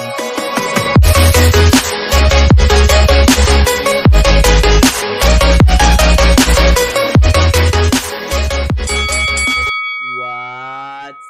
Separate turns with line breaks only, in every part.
What's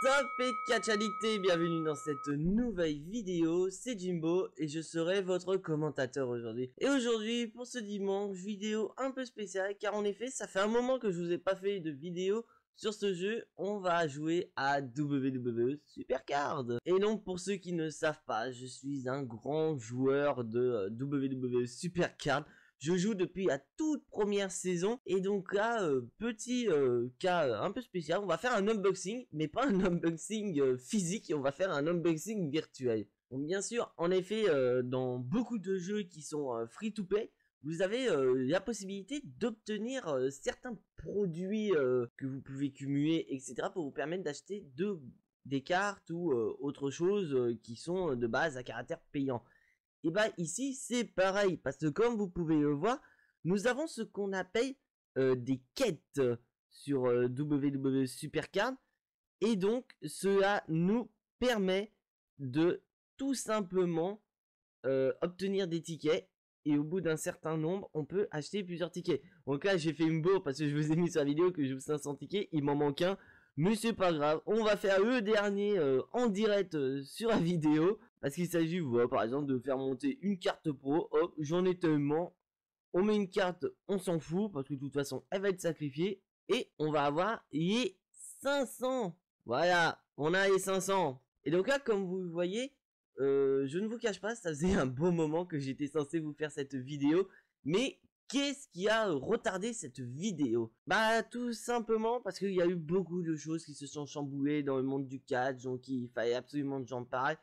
up les catch addictés, bienvenue dans cette nouvelle vidéo, c'est Jimbo et je serai votre commentateur aujourd'hui. Et aujourd'hui pour ce dimanche, vidéo un peu spéciale car en effet ça fait un moment que je vous ai pas fait de vidéo sur ce jeu. On va jouer à WWE Supercard. Et donc pour ceux qui ne savent pas, je suis un grand joueur de WWE Supercard. Je joue depuis la toute première saison et donc là, petit cas un peu spécial, on va faire un unboxing, mais pas un unboxing physique, on va faire un unboxing virtuel. Donc bien sûr, en effet, dans beaucoup de jeux qui sont free to play, vous avez la possibilité d'obtenir certains produits que vous pouvez cumuler, etc. pour vous permettre d'acheter des cartes ou autre chose qui sont de base à caractère payant. Et bah ici c'est pareil parce que comme vous pouvez le voir, nous avons ce qu'on appelle des quêtes sur WWE Supercard et donc cela nous permet de tout simplement obtenir des tickets et au bout d'un certain nombre on peut acheter plusieurs tickets. Donc là j'ai fait une bourre parce que je vous ai mis sur la vidéo que je vous 500 tickets, il m'en manque un. Mais c'est pas grave, on va faire le dernier en direct sur la vidéo. Parce qu'il s'agit, voilà, par exemple, de faire monter une carte pro. Hop, j'en ai tellement. On met une carte, on s'en fout, parce que de toute façon, elle va être sacrifiée. Et on va avoir les 500. Voilà, on a les 500. Et donc là, comme vous le voyez, je ne vous cache pas, ça faisait un bon moment que j'étais censé vous faire cette vidéo. Mais qu'est-ce qui a retardé cette vidéo? Bah tout simplement parce qu'il y a eu beaucoup de choses qui se sont chamboulées dans le monde du catch, donc il fallait absolument que j'en parle,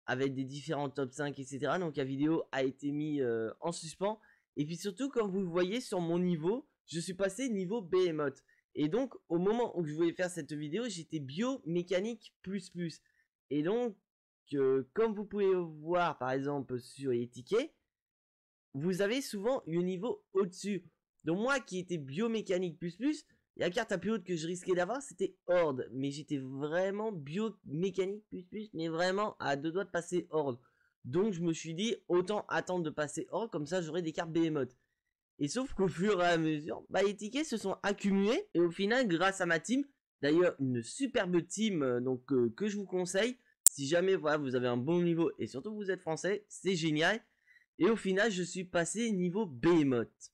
avec des différents top 5, etc. Donc la vidéo a été mise en suspens. Et puis surtout, comme vous le voyez sur mon niveau, je suis passé niveau Behemoth. Et donc au moment où je voulais faire cette vidéo, j'étais biomécanique plus. Et donc, comme vous pouvez le voir par exemple sur les tickets, vous avez souvent le niveau au-dessus. Donc moi qui étais biomécanique plus, la carte la plus haute que je risquais d'avoir c'était Horde. Mais j'étais vraiment biomécanique plus, mais vraiment à deux doigts de passer Horde. Donc je me suis dit autant attendre de passer Horde, comme ça j'aurai des cartes Behemoth. Et sauf qu'au fur et à mesure, bah, les tickets se sont accumulés. Et au final, grâce à ma team, d'ailleurs une superbe team que je vous conseille. Si jamais voilà, vous avez un bon niveau et surtout vous êtes français, c'est génial. Et au final, je suis passé niveau Behemoth.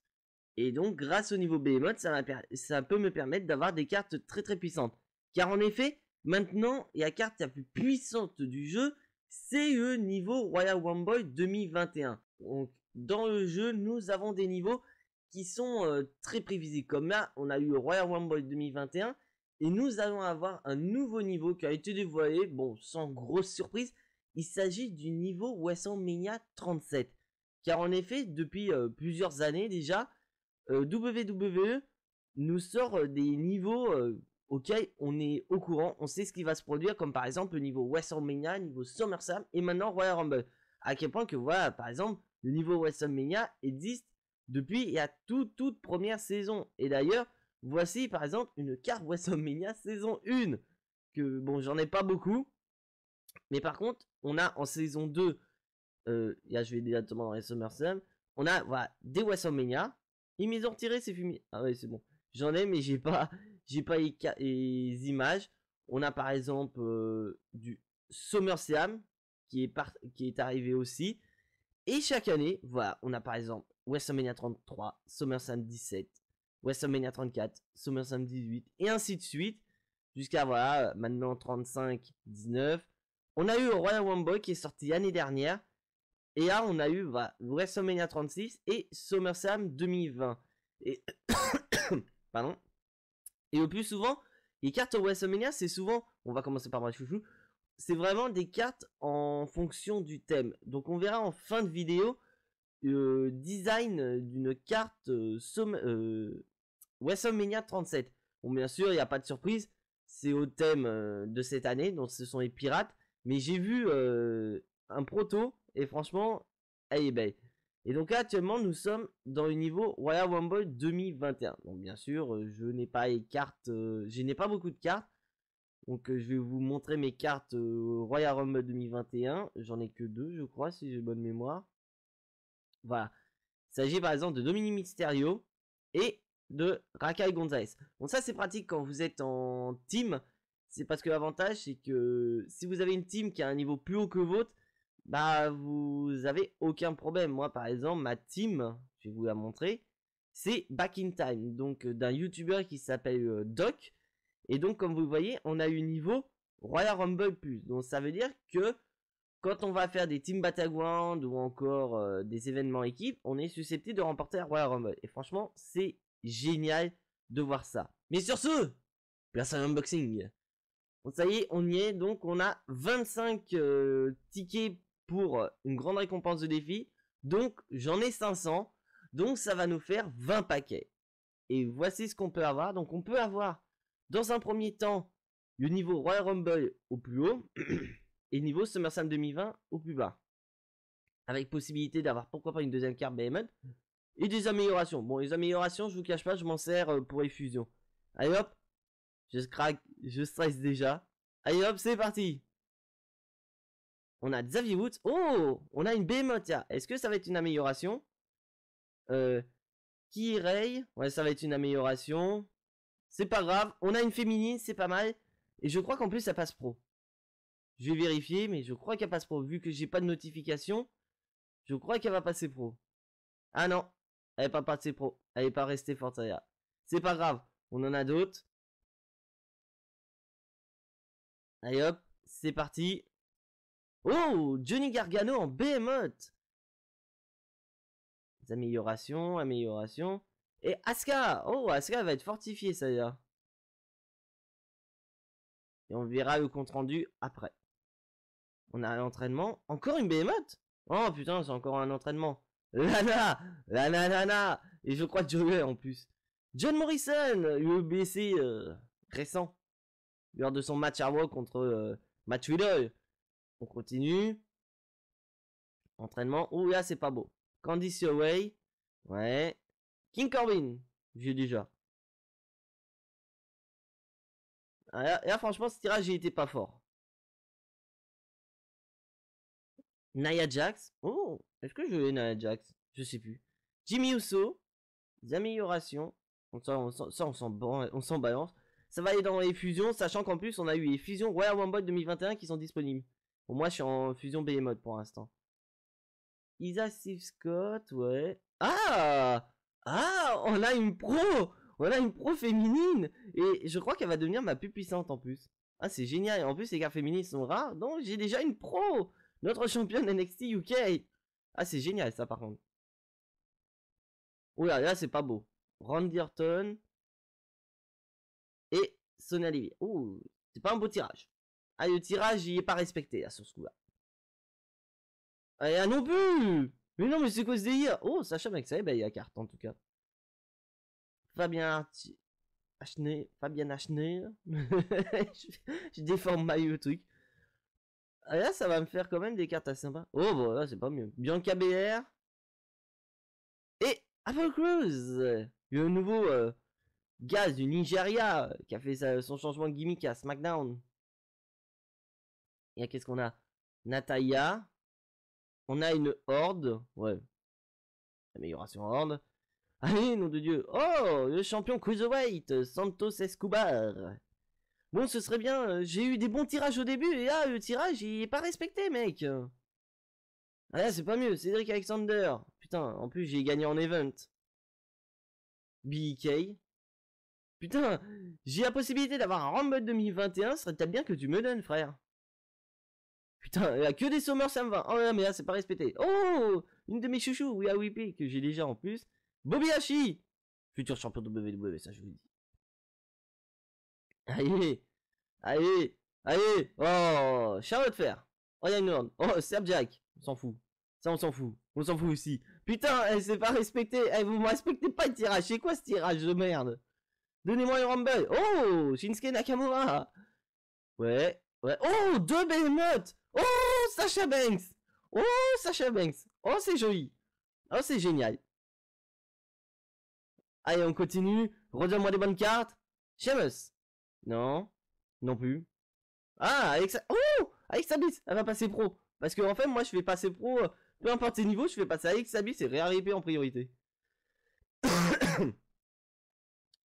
Et donc, grâce au niveau Behemoth, ça peut me permettre d'avoir des cartes très puissantes. Car en effet, maintenant, la carte la plus puissante du jeu, c'est le niveau Royal Rumble 2021. Donc, dans le jeu, nous avons des niveaux qui sont très prévisibles. Comme là, on a eu le Royal Rumble 2021. Et nous allons avoir un nouveau niveau qui a été dévoilé. Bon, sans grosse surprise, il s'agit du niveau WrestleMania 37. Car en effet, depuis plusieurs années déjà, WWE nous sort des niveaux auxquels on est au courant, on sait ce qui va se produire, comme par exemple le niveau WrestleMania, niveau SummerSlam et maintenant Royal Rumble. À quel point que voilà, par exemple, le niveau WrestleMania existe depuis la toute première saison. Et d'ailleurs, voici par exemple une carte WrestleMania saison 1. Que bon, j'en ai pas beaucoup. Mais par contre, on a en saison 2, là je vais directement dans les SummerSlam, on a voilà, des WrestleMania. Ils m'ont retiré ces fumiers. Ah ouais, c'est bon. J'en ai, mais j'ai pas les images. On a par exemple du SummerSlam qui est arrivé aussi. Et chaque année, voilà, on a par exemple WrestleMania 33, SummerSlam 17, WrestleMania 34, SummerSlam 18, et ainsi de suite. Jusqu'à voilà, maintenant 35, 19. On a eu Royal Rumble qui est sorti l'année dernière. Et là, on a eu voilà, WrestleMania 36 et SummerSlam 2020. Et pardon. Et le plus souvent, les cartes WrestleMania, c'est souvent, on va commencer par ma chouchou, c'est vraiment des cartes en fonction du thème. Donc on verra en fin de vidéo le design d'une carte WrestleMania 37. Bon, bien sûr, il n'y a pas de surprise, c'est au thème de cette année, donc ce sont les pirates. Mais j'ai vu un proto et franchement, elle est belle. Et donc là, actuellement, nous sommes dans le niveau Royal Rumble 2021. Donc bien sûr, je n'ai pas les cartes, je n'ai pas beaucoup de cartes. Donc je vais vous montrer mes cartes Royal Rumble 2021. J'en ai que 2 je crois si j'ai bonne mémoire. Voilà. Il s'agit par exemple de Dominic Mysterio et de Raquel Gonzalez. Bon ça c'est pratique quand vous êtes en team. C'est parce que l'avantage c'est que si vous avez une team qui a un niveau plus haut que vôtre, bah vous avez aucun problème. Moi par exemple ma team, je vais vous la montrer, c'est Back in Time. Donc d'un YouTuber qui s'appelle Doc. Et donc, comme vous le voyez, on a eu niveau Royal Rumble plus. Donc, ça veut dire que quand on va faire des Team Battleground ou encore des événements équipes, on est susceptible de remporter la Royal Rumble. Et franchement, c'est génial de voir ça. Mais sur ce, place à l'unboxing. Bon, ça y est, on y est. Donc, on a 25 tickets pour une grande récompense de défi. Donc, j'en ai 500. Donc, ça va nous faire 20 paquets. Et voici ce qu'on peut avoir. Donc, on peut avoir... Dans un premier temps, le niveau Royal Rumble au plus haut et niveau SummerSlam 2020 au plus bas. Avec possibilité d'avoir pourquoi pas une deuxième carte Behemoth et des améliorations. Bon, les améliorations, je vous cache pas, je m'en sers pour les fusions. Allez hop, je craque, je stresse déjà. Allez hop, c'est parti. On a Xavier Woods. Oh, on a une Behemoth. Est-ce que ça va être une amélioration? Kirei. Ouais, ça va être une amélioration. C'est pas grave, on a une féminine, c'est pas mal. Et je crois qu'en plus, ça passe pro. Je vais vérifier, mais je crois qu'elle passe pro. Vu que j'ai pas de notification, je crois qu'elle va passer pro. Ah non, elle est pas passée pro. Elle est pas restée Fortaya. C'est pas grave, on en a d'autres. Allez hop, c'est parti. Oh, Johnny Gargano en Behemoth. Des améliorations, améliorations. Et Asuka. Oh, Asuka va être fortifiée, ça y est. Et on verra le compte rendu après. On a l'entraînement. Encore une Behemoth. Oh putain, c'est encore un entraînement. Lana. Lana. Et je crois Joey en plus. John Morrison, UBC récent. Lors de son match à Raw contre Matt Riddle. On continue. Entraînement. Ouh là c'est pas beau. Candice Away. Ouais. King Corbin. J'ai déjà. Ah, là, franchement ce tirage il était pas fort. Nia Jax. Oh, est-ce que je veux Nia Jax? Je sais plus. Jimmy Uso. Des améliorations. On s'en balance. Ça va aller dans les fusions, sachant qu'en plus on a eu les fusions Royal Rumble 2021 qui sont disponibles. Bon, moi je suis en fusion Behemoth pour l'instant. Isa Steve Scott, ouais. Ah, on a une pro. On a une pro féminine. Et je crois qu'elle va devenir ma plus puissante en plus. Ah, c'est génial. En plus, les cartes féminines sont rares. Donc, j'ai déjà une pro. Notre championne NXT UK. Ah, c'est génial ça par contre. Oh là, c'est pas beau. Randy Orton. Et Sonya Deville. Oh, c'est pas un beau tirage. Ah, le tirage, il est pas respecté là, sur ce coup-là. Ah, non plus. Mais non, mais c'est quoi ce délire? Oh, Sacha Banks, ça y est, bah, il y a la carte en tout cas. Fabien Ashner. Je déforme le truc. Ah, là, ça va me faire quand même des cartes assez sympas. Oh, bon, là, c'est pas mieux. Bianca BR. Et Apple Crews. Le nouveau gaz du Nigeria qui a fait son changement de gimmick à SmackDown. Et qu'est-ce qu'on a? Natalia. On a une horde. Ouais. Amélioration horde. Allez, nom de Dieu. Oh, le champion Cruiserweight, Santos Escobar. Bon, ce serait bien. J'ai eu des bons tirages au début et là, le tirage, il est pas respecté, mec. Ah là, c'est pas mieux. Cédric Alexander. Putain, en plus, j'ai gagné en event. BK. Putain, j'ai la possibilité d'avoir un Rumble 2021. Ce serait peut-être bien que tu me donnes, frère. Putain, il y a que des SummerSlam 20. Oh là, mais là, c'est pas respecté. Oh, une de mes chouchous, We Are WP, que j'ai déjà en plus. Bobby Hashi, futur champion de WWE, ça je vous le dis. Allez, allez. Oh, Charlotte Flair. Oh, y'a une Horn. Oh, Serb Jack. On s'en fout. Ça, on s'en fout. On s'en fout aussi. Putain, elle s'est pas respectée. Vous me respectez pas le tirage. C'est quoi ce tirage de merde? Donnez-moi un Rumble. Oh, Shinsuke Nakamura. Ouais. Oh, deux Behemoth. Oh, Sasha Banks. Oh, c'est joli. Oh, c'est génial. Allez, on continue. Redonne-moi des bonnes cartes. Sheamus. Non. Non plus. Ah, avec Sabis, elle va passer pro. Parce que en fait, moi, je vais passer pro, peu importe ses niveaux, je vais passer avec Sabis et réarriver en priorité.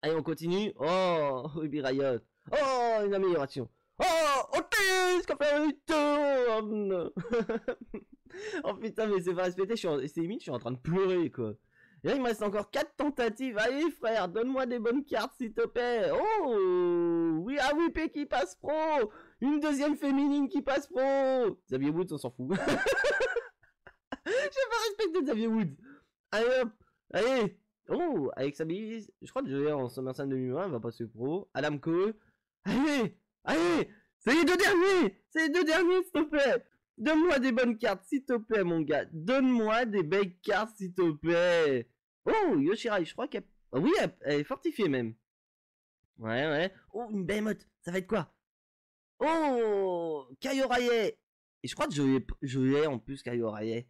Allez, on continue. Oh, Ruby Riot. Oh, une amélioration. Oh, Otis, qu'a fait un turn. Oh putain, mais c'est pas respecté, c'est limite, je suis en train de pleurer, quoi. Et là, il me reste encore 4 tentatives. Allez, frère, donne-moi des bonnes cartes, s'il te plaît. Oh, oui, AWP qui passe pro. Une deuxième féminine qui passe pro. Xavier Woods, on s'en fout. J'ai pas respecté Xavier Woods. Allez, hop. Allez. Oh, avec Sabis, je crois que je vais en SummerSlam 2020, il va passer pro. Adam Cole. Allez, allez. C'est les deux derniers. C'est les deux derniers, s'il te plaît. Donne-moi des bonnes cartes, s'il te plaît, mon gars. Donne-moi des belles cartes, s'il te plaît. Oh, Yoshirai, je crois qu'elle... Oh, oui, elle est fortifiée, même. Ouais, ouais. Oh, une behemoth. Ça va être quoi? Oh, Kaioraye. Et je crois que je l'ai en plus, Kaioraye.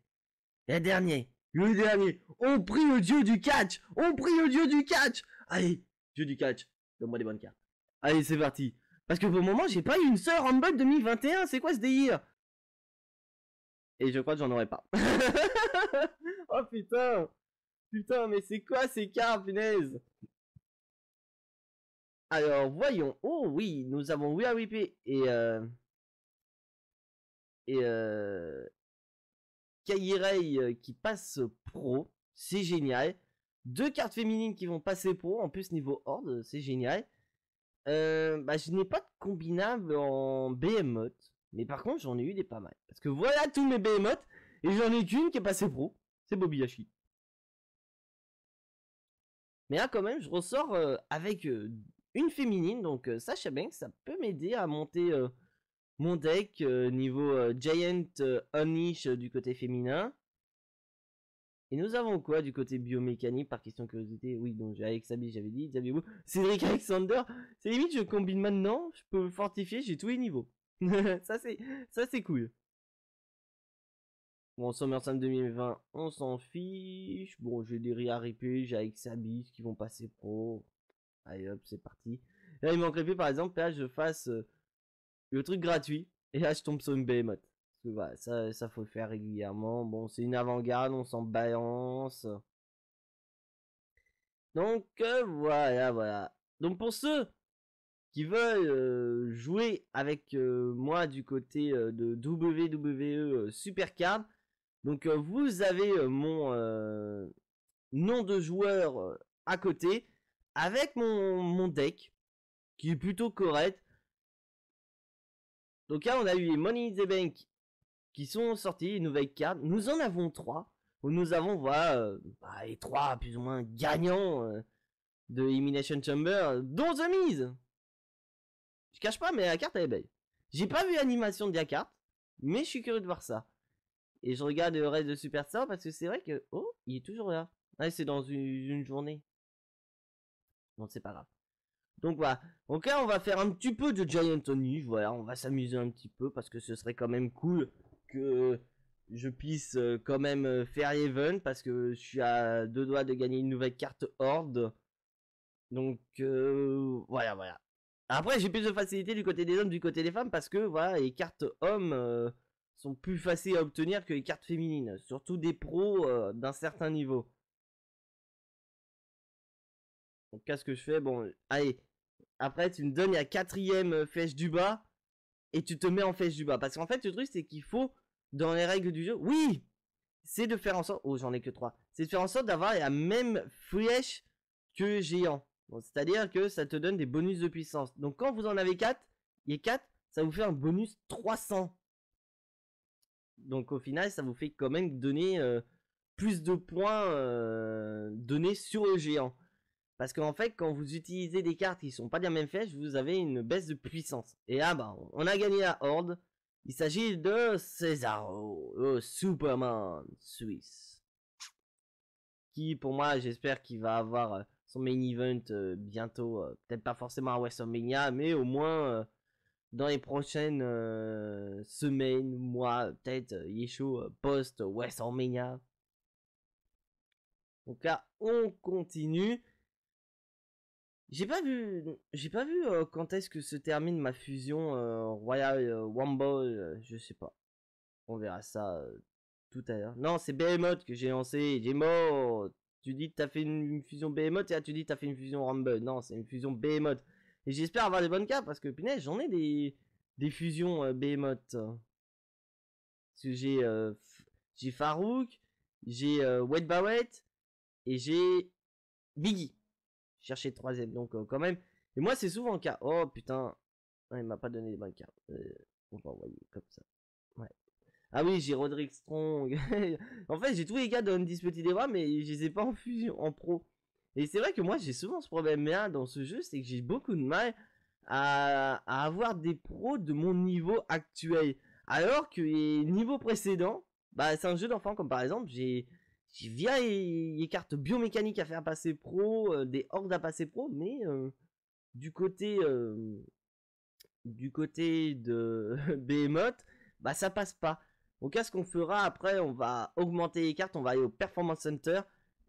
Et le dernier. Le dernier. On prie le dieu du catch. On prie le dieu du catch. Allez, dieu du catch. Donne-moi des bonnes cartes. Allez, c'est parti. Parce que pour le moment, j'ai pas eu une seule Rumble 2021. C'est quoi ce délire? Et je crois que j'en aurais pas. Oh putain. Putain, mais c'est quoi ces cartes, punaise? Alors, voyons. Oh oui, nous avons WeAreWP et Kairei qui passe pro. C'est génial. Deux cartes féminines qui vont passer pro. En plus, niveau horde, c'est génial. Bah, je n'ai pas de combinable en Behemoth. Mais par contre, j'en ai eu des pas mal. Parce que voilà tous mes Behemoths. Et j'en ai qu'une qui est passée pro. C'est Bobiyashi. Mais là, quand même, je ressors avec une féminine. Donc, Sasha Banks, ça peut m'aider à monter mon deck niveau Giant Unleash du côté féminin. Et nous avons quoi du côté biomécanique par question de curiosité? Oui, donc avec Sabi, j'avais dit, Xavier Wu, Cédric Alexander. C'est limite, je combine maintenant, je peux fortifier, j'ai tous les niveaux. ça c'est cool. Bon, SummerSlam 2020, on s'en fiche. Bon, j'ai des RIP, j'ai avec Sabis qui vont passer pro. Allez hop, c'est parti. Là, il manquerait plus par exemple, là, je fasse le truc gratuit. Et là, je tombe sur une behemoth. Parce que voilà, ça faut le faire régulièrement. Bon, c'est une avant-garde, on s'en balance. Donc voilà, voilà. Donc pour ceux qui veulent jouer avec moi du côté de WWE Supercard, donc vous avez mon nom de joueur à côté avec mon deck qui est plutôt correct. Donc là on a eu les Money in the Bank qui sont sortis, les nouvelles cartes. Nous en avons 3. Nous avons voilà les 3 plus ou moins gagnants de Elimination Chamber, dont The Miz. Je cache pas, mais la carte elle est belle. J'ai pas vu l'animation de la carte, mais je suis curieux de voir ça. Et je regarde le reste de Superstar parce que c'est vrai que... Oh, il est toujours là. Ah, c'est dans une journée. Non, c'est pas grave. Donc voilà. Donc là, on va faire un petit peu de Giant Tony. Voilà, on va s'amuser un petit peu parce que ce serait quand même cool que je puisse quand même faire l'event parce que je suis à 2 doigts de gagner une nouvelle carte Horde. Donc voilà, voilà. Après, j'ai plus de facilité du côté des hommes, du côté des femmes, parce que voilà, les cartes hommes sont plus faciles à obtenir que les cartes féminines, surtout des pros d'un certain niveau. Donc, qu'est-ce que je fais? Bon, allez. Après, tu me donnes la 4ème flèche du bas et tu te mets en flèche du bas. Parce qu'en fait, le truc, c'est qu'il faut, dans les règles du jeu, oui, c'est de faire en sorte. Oh, j'en ai que 3. C'est de faire en sorte d'avoir la même flèche que géant. Bon, c'est-à-dire que ça te donne des bonus de puissance. Donc quand vous en avez 4, et 4, ça vous fait un bonus 300. Donc au final, ça vous fait quand même donner plus de points donnés sur le géant. Parce qu'en fait, quand vous utilisez des cartes qui sont pas de la même flèche, vous avez une baisse de puissance. Et là, bah, on a gagné la Horde. Il s'agit de Cesaro, le Superman suisse. Qui, pour moi, j'espère qu'il va avoir son main event bientôt. Peut-être pas forcément à WrestleMania, mais au moins dans les prochaines semaines, mois, peut-être Yesho post WrestleMania. Donc là, on continue. j'ai pas vu quand est-ce que se termine ma fusion Royal Rumble, je sais pas. On verra ça tout à l'heure. Non, c'est Behemoth que j'ai lancé. J'ai mort. Tu dis que t'as fait une fusion Behemoth et là tu dis que t'as fait une fusion Rumble. Non, c'est une fusion Behemoth. Et j'espère avoir les bonnes cartes parce que punaise, j'en ai des fusions Behemoth. Parce que j'ai Farouk, j'ai Wade Barrett et j'ai Biggie. Chercher troisième, donc quand même. Et moi, c'est souvent le cas. Oh putain. Ah, il m'a pas donné les bonnes cartes. On va envoyer comme ça. Ouais. Ah oui, j'ai Roderick Strong. En fait, j'ai tous les gars de Undisputed Era, mais je les ai pas en fusion, en pro. Et c'est vrai que moi, j'ai souvent ce problème-là dans ce jeu, c'est que j'ai beaucoup de mal à avoir des pros de mon niveau actuel. Alors que les niveaux précédents, bah, c'est un jeu d'enfant, comme par exemple, j'ai via les cartes biomécaniques à faire passer pro, des hordes à passer pro, mais du côté euh, du côté de Behemoth, bah ça passe pas. Donc là, ce qu'on fera après, on va augmenter les cartes, on va aller au Performance Center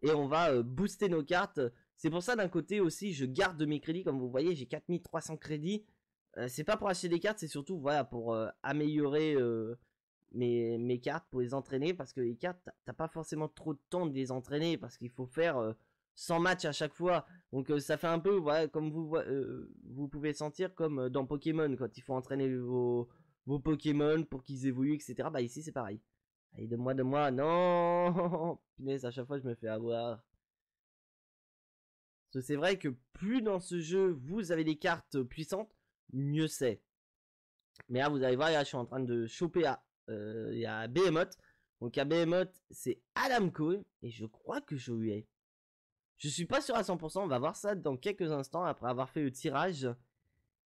et on va booster nos cartes. C'est pour ça d'un côté aussi, je garde mes crédits, comme vous voyez, j'ai 4300 crédits. C'est pas pour acheter des cartes, c'est surtout voilà pour améliorer mes cartes, pour les entraîner, parce que les cartes, t'as pas forcément trop de temps de les entraîner, parce qu'il faut faire 100 matchs à chaque fois. Donc ça fait un peu, voilà, comme vous pouvez sentir comme dans Pokémon, quand il faut entraîner vos Pokémon pour qu'ils évoluent, etc. Bah ici c'est pareil. Allez, de moi, non. Punaise, à chaque fois je me fais avoir. Parce que c'est vrai que plus dans ce jeu vous avez des cartes puissantes, mieux c'est. Mais là vous allez voir, là je suis en train de choper il y a Behemoth. Donc à Behemoth c'est Adam Cole, et je crois que je lui ai. Je suis pas sûr à 100%, on va voir ça dans quelques instants après avoir fait le tirage.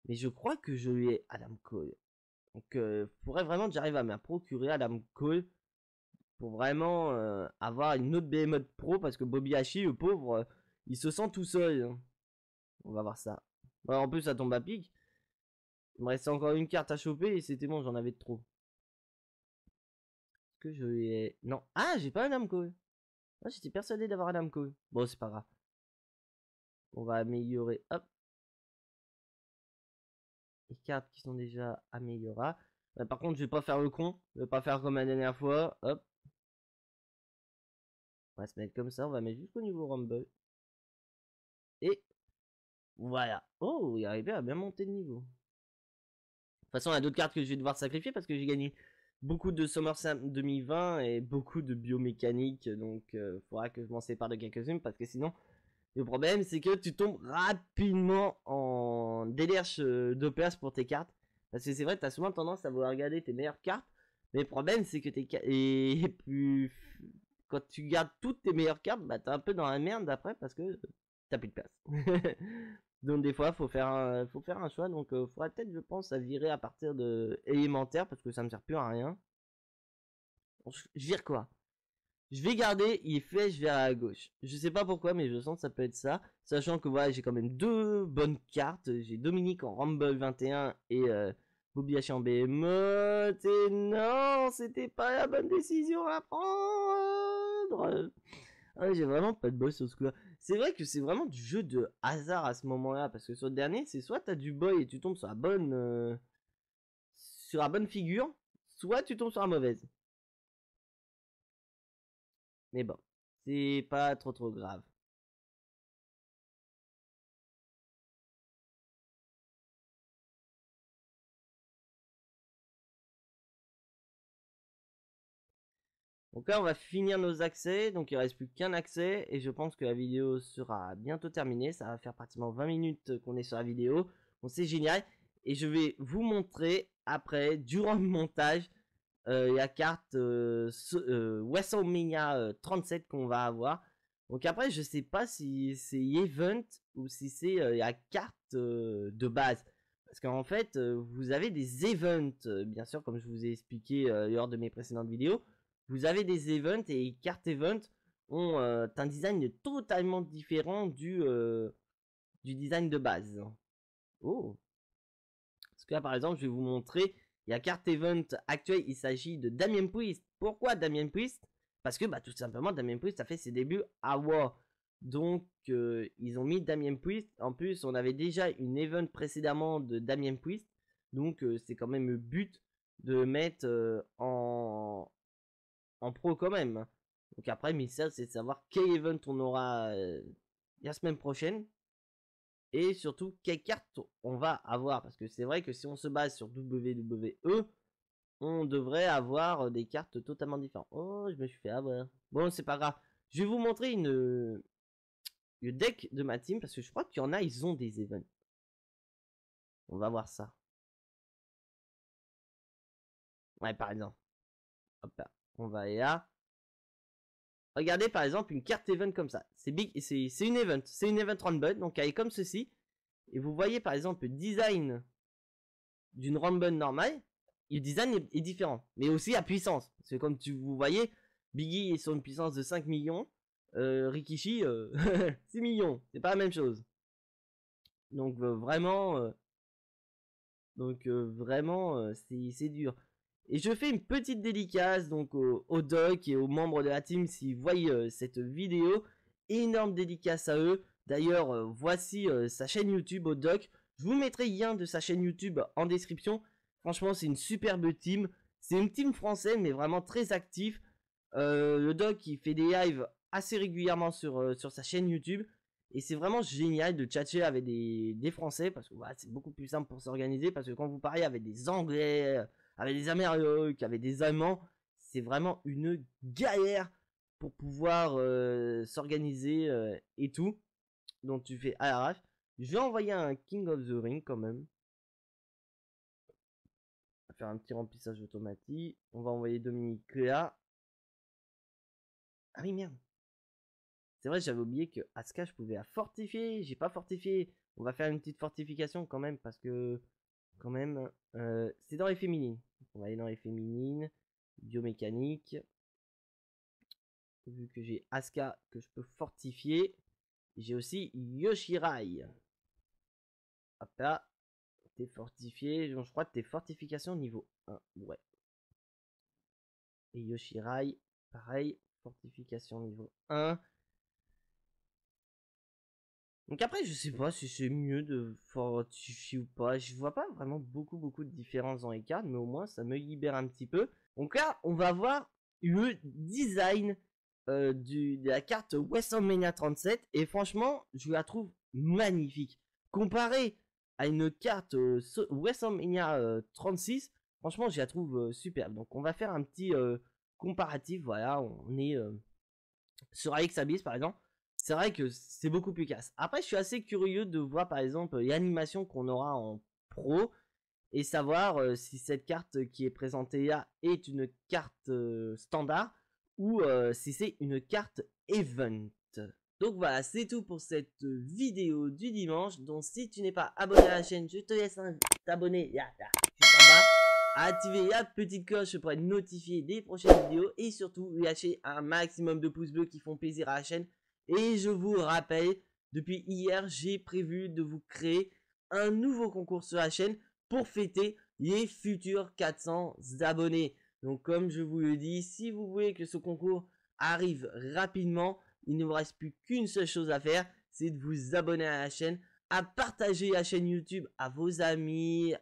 Mais je crois que je lui ai Adam Cole. Donc faudrait vraiment que j'arrive à me procurer Adam Cole pour vraiment avoir une autre Behemoth Pro, parce que Bobby Hashi, le pauvre, il se sent tout seul. Hein. On va voir ça. Ouais, en plus ça tombe à pic. Il me restait encore une carte à choper et c'était bon, j'en avais trop. Est-ce que je lui ai... Non. Ah, j'ai pas Adam Cole. Ah, j'étais persuadé d'avoir Adam Cole. Bon, c'est pas grave. On va améliorer. Hop. Les cartes qui sont déjà améliorables. Par contre, je vais pas faire le con. Je vais pas faire comme la dernière fois. Hop. On va se mettre comme ça. On va mettre jusqu'au niveau Rumble. Et voilà. Oh, il arrivé à bien monter de niveau. De toute façon, il y a d'autres cartes que je vais devoir sacrifier parce que j'ai gagné beaucoup de SummerSlam 2020 et beaucoup de biomécanique. Donc, il faudra que je m'en sépare de quelques-unes parce que sinon, le problème, c'est que tu tombes rapidement en délerche de place pour tes cartes. Parce que c'est vrai, tu as souvent tendance à vouloir regarder tes meilleures cartes. Mais le problème, c'est que et puis, quand tu gardes toutes tes meilleures cartes, bah, t'es un peu dans la merde après parce que t'as plus de place. Donc des fois, faut faire un choix. Donc faudrait peut-être, je pense, à virer à partir de élémentaire parce que ça me sert plus à rien. Je vire quoi? Je vais garder, il flèche vers la gauche. Je sais pas pourquoi, mais je sens que ça peut être ça. Sachant que voilà, j'ai quand même deux bonnes cartes. J'ai Dominique en Rumble 21 et Bobby H en Behemoth. Et non, c'était pas la bonne décision à prendre. Ah, j'ai vraiment pas de bol sur ce coup-là. C'est vrai que c'est vraiment du jeu de hasard à ce moment-là. Parce que sur le dernier, c'est soit t'as du bol et tu tombes sur la bonne figure, soit tu tombes sur la mauvaise. Mais bon, c'est pas trop grave. Donc là, on va finir nos accès. Donc il reste plus qu'un accès. Et je pense que la vidéo sera bientôt terminée. Ça va faire pratiquement 20 minutes qu'on est sur la vidéo. Donc c'est génial. Et je vais vous montrer après, durant le montage, la carte WrestleMania 37 qu'on va avoir. Donc après, je sais pas si c'est event ou si c'est la carte de base. Parce qu'en fait, vous avez des events, bien sûr, comme je vous ai expliqué lors de mes précédentes vidéos. Vous avez des events et les cartes event ont un design totalement différent du design de base. Oh, parce que là, par exemple, je vais vous montrer la carte event actuelle. Il s'agit de Damien Priest. Pourquoi Damien Priest? Parce que bah, tout simplement, Damien Priest a fait ses débuts à War. Donc ils ont mis Damien Priest. En plus on avait déjà une event précédemment de Damien Priest. Donc c'est quand même le but de mettre en pro quand même. Donc après mystère c'est de savoir quel event on aura la semaine prochaine. Et surtout quelle carte on va avoir. Parce que c'est vrai que si on se base sur WWE, on devrait avoir des cartes totalement différentes. Oh, je me suis fait avoir. Bon, c'est pas grave. Je vais vous montrer le deck de ma team. Parce que je crois qu'il y en a, ils ont des events. On va voir ça. Ouais, par exemple. Hop là. On va aller là. Regardez par exemple une carte event comme ça. C'est big, c'est une event. C'est une event Rumble. Donc elle est comme ceci. Et vous voyez par exemple le design d'une Rumble normale. Le design est différent. Mais aussi la puissance. Parce que comme vous voyez, Biggie est sur une puissance de 5 millions. Rikishi 6 millions. C'est pas la même chose. Donc vraiment. C'est dur. Et je fais une petite dédicace donc au doc et aux membres de la team s'ils voient cette vidéo. Énorme dédicace à eux. D'ailleurs, voici sa chaîne YouTube au doc. Je vous mettrai le lien de sa chaîne YouTube en description. Franchement, c'est une superbe team. C'est une team française, mais vraiment très actif. Le doc, il fait des lives assez régulièrement sur sa chaîne YouTube. Et c'est vraiment génial de tchatcher avec des Français. Parce que voilà, c'est beaucoup plus simple pour s'organiser. Parce que quand vous parlez avec des Anglais, avec des Américains, avec des Allemands, c'est vraiment une galère pour pouvoir s'organiser et tout. Donc tu fais à l'arrache. Je vais envoyer un King of the Ring quand même. On va faire un petit remplissage automatique. On va envoyer Dominique là. Ah oui, merde. C'est vrai, j'avais oublié que Asuka, je pouvais la fortifier. J'ai pas fortifié. On va faire une petite fortification quand même parce que quand même c'est dans les féminines. On va aller dans les féminines. Biomécanique. Vu que j'ai Asuka que je peux fortifier. J'ai aussi Yoshirai. Hop là. T'es fortifié. Je crois que t'es fortification niveau 1. Ouais. Et Yoshirai, pareil. Fortification niveau 1. Donc après, je sais pas si c'est mieux de fortifier ou pas. Je vois pas vraiment beaucoup de différence dans les cartes, mais au moins ça me libère un petit peu. Donc là, on va voir le design de la carte WrestleMania 37. Et franchement, je la trouve magnifique. Comparé à une carte WrestleMania 36, franchement, je la trouve superbe. Donc on va faire un petit comparatif. Voilà, on est sur Alex Abyss par exemple. C'est vrai que c'est beaucoup plus casse. Après, je suis assez curieux de voir par exemple l'animation qu'on aura en pro et savoir si cette carte qui est présentée là est une carte standard ou si c'est une carte event. Donc voilà, c'est tout pour cette vidéo du dimanche. Donc si tu n'es pas abonné à la chaîne, je te laisse t'abonner là, juste en bas. Activez la petite cloche pour être notifié des prochaines vidéos et surtout lâcher un maximum de pouces bleus qui font plaisir à la chaîne. Et je vous rappelle, depuis hier, j'ai prévu de vous créer un nouveau concours sur la chaîne pour fêter les futurs 400 abonnés. Donc comme je vous le dis, si vous voulez que ce concours arrive rapidement, il ne vous reste plus qu'une seule chose à faire, c'est de vous abonner à la chaîne, à partager la chaîne YouTube à vos amis,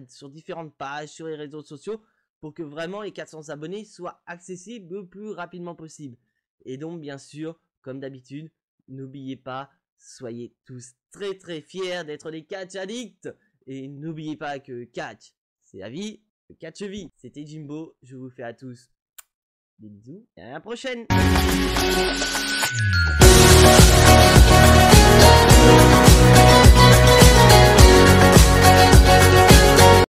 sur différentes pages, sur les réseaux sociaux, pour que vraiment les 400 abonnés soient accessibles le plus rapidement possible. Et donc bien sûr, comme d'habitude, n'oubliez pas, soyez tous très fiers d'être des catch addicts. Et n'oubliez pas que catch, c'est la vie, que catch vie. C'était Jimbo, je vous fais à tous des bisous et à la prochaine.